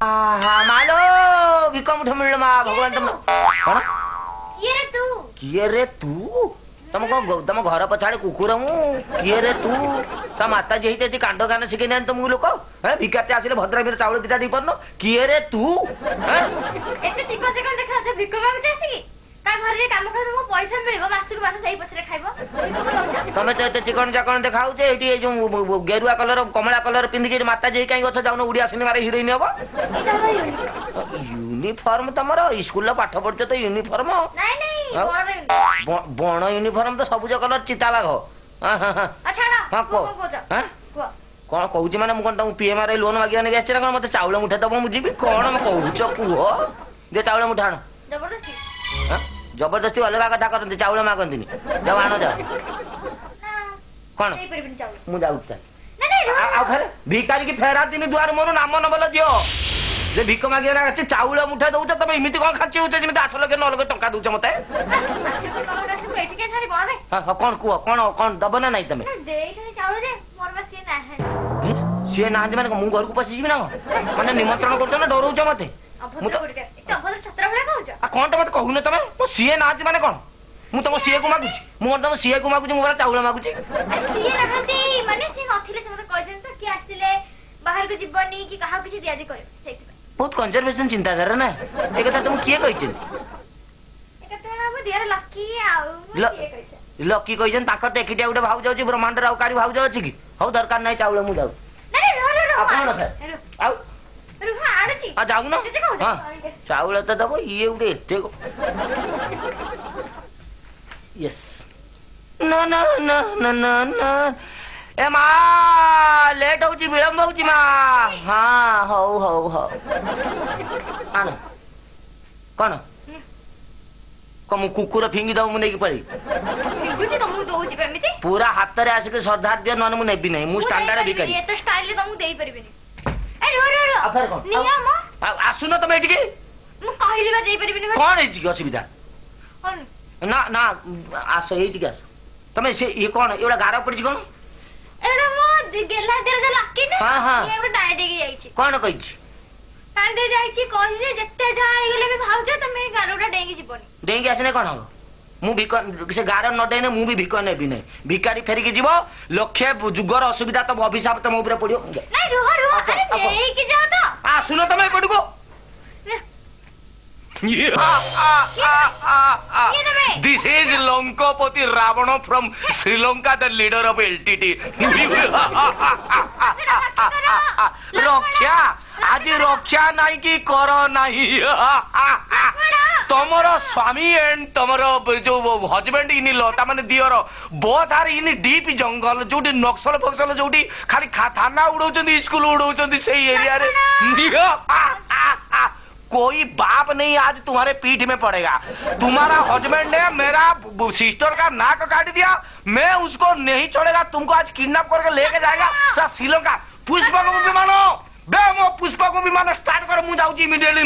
ମାଲୋ ଭିକ ମୁଠ ମିଳିଲ ମା ଭଗବାନ ତମ କଣ କିଏ ରେ ତୁ ତମ ଘର ପଛାଡେ କୁକୁର ମୁଁ କିଏ ରେ ତୁ ତା ମାତାଜୀ ହେଇଛି କାଣ୍ଡ ଗାନ ଶିଖେଇ ନାହାନ୍ତି ତମକୁ ଲୋକ ଭିକାରଟେ ଆସିଲେ ଭଦ୍ରାମୀର ଚାଉଳ ଦିଟା ଦେଇ ପାରୁନ କିଏ ରେ ତୁ ତମେ ତ ଏତେ ଚିକଣ ଚାକଣ ଦେଖାଉଛ ଏଇଠି ଏଇ ଯୋଉ ଗେରୁଆ କଲର କମଳା କଲର ପିନ୍ଧିକି ମାତାଜୀ କାହିଁ ଗଛ ଯାଉନ ଓଡିଆ ସିନେମାରେ ହିରୋଇନ ହବ यूनिफॉर्म तमरो स्कूल पाठ पढ़छ तो यूनिफॉर्म नहीं नहीं बण यूनिफॉर्म तो सबुज कलर चिता बाघ अच्छा हां को कौन कहूची माने मु कोन तम पीएमआर लोन मागिया ने आछरा कोन मते चावल मुठा दबो मु जीबी कोन म कहूछ कुह दे चावल मुठा आण जबरदस्ती जबरदस्ती अलग कथा करते चावल मागंदिनी जब आण जा कोन नहीं परबिन चावल मु जाऊ नहीं नहीं आ फेर भिखारी की फेरा दिन दुआर मोर नाम न बोल जियो जे भिक मागिया ना अछि चावल मुठा दउछ तमे इमिति कोन खाची होछ जेमिति 8 लाख 9 लाख टंका दउछ मते हां कोन कुह कोन कोन दब ना नहीं तमे देई खाली चावल दे मोर बस ये ना है सी ना माने मु घर को पसी जीबी ना माने निमंत्रण करछ ना डरउछ मते मु तो अभद्र छत्र भले कहउछ आ कोन त मते कहूने तमे मो सीए ना माने कोन मु तम सीए को मागुची मु तम सीए को मागुची मु बरा चावल मागुची सीए रहती माने से नथिले से मते कहजन तो कि आसिले बाहर को जीवनी कि कहा किछि दियादी करे सेति बहुत कंजर्वेशन चिंताधारा ना ए कथा तुम किए कहिछन ए कथा हम दियर लकी आउ किए कहिछ लकी कहिछन ताकर त एकिटिया उठे भाउ जाउची ब्रह्मांड राव कारी भाउ जाउची कि हौ दरकार नै चावल मु जाउ नहीं रो आपण सर आउ रुहा आडची आ जाउ ना हां चावल त दबो ये उठे एते यस ना ना ना ना ना ना ए मा लेट होची विलंब होची मा हां हो हो हो आण कोन कम कुकुर फिंगी दउ मु नै की पड़ी फिंगुची त मु दोउची बेमिति पूरा हाथ रे आसे के श्रद्धा दियो नन मु नेबी नै मु स्टैंडर्ड भिखारी ये तो स्टाइल ले त मु देई परबिनी ए रो आफर कोन नियम आसुन तमे एठी के मु कहली बा देई परबिनी कोन हेची की असुविधा कोन ना ना आसो एठी के तमे से ये कोन एडा गारा पड़ी कोन एडा मो गेला देर जे लकी ना हां हां ये एडा डाई देगी जाईची कोन कहिची टाण दे जाईची कहि जे जत्ते जा आइगले भी भाउज तमे गारोडा डेंगी जीवनी डेंगी आसने कोन हो मु भिक से गार न डेने मु भी भिक नेबी नै भिखारी फेरी के जीवो लक्ष्य जुगर असुविधा तो अभिशाप तम ऊपर पड़ियो नहीं रो अरे नेई की जाओ तो आ सुनो तमे पडु को This is Lankapati Ravana from Sri Lanka, the leader of LTT. रक्षा आज रक्षा नहीं कि कर नहीं तमर स्वामी एंड तमर जो हजबैंड इन लता माने दियर बोथ आर इन डीप जंगल जोटी नक्सल फक्सल जोटी खाली थाना उड़ौचंदी स्कूल उड़ौचंदी से एरिया रे कोई बाप नहीं आज तुम्हारे पीठ में पड़ेगा तुम्हारा हस्बैंड ने मेरा सिस्टर का नाक काट दिया मैं उसको नहीं छोड़ेगा तुमको आज किडनैप करके लेके जाएगा श्रीलंका पुष्पक विमान बे मो पुष्पक विमान स्टार्ट कर मु जाऊँ इमीडिएटली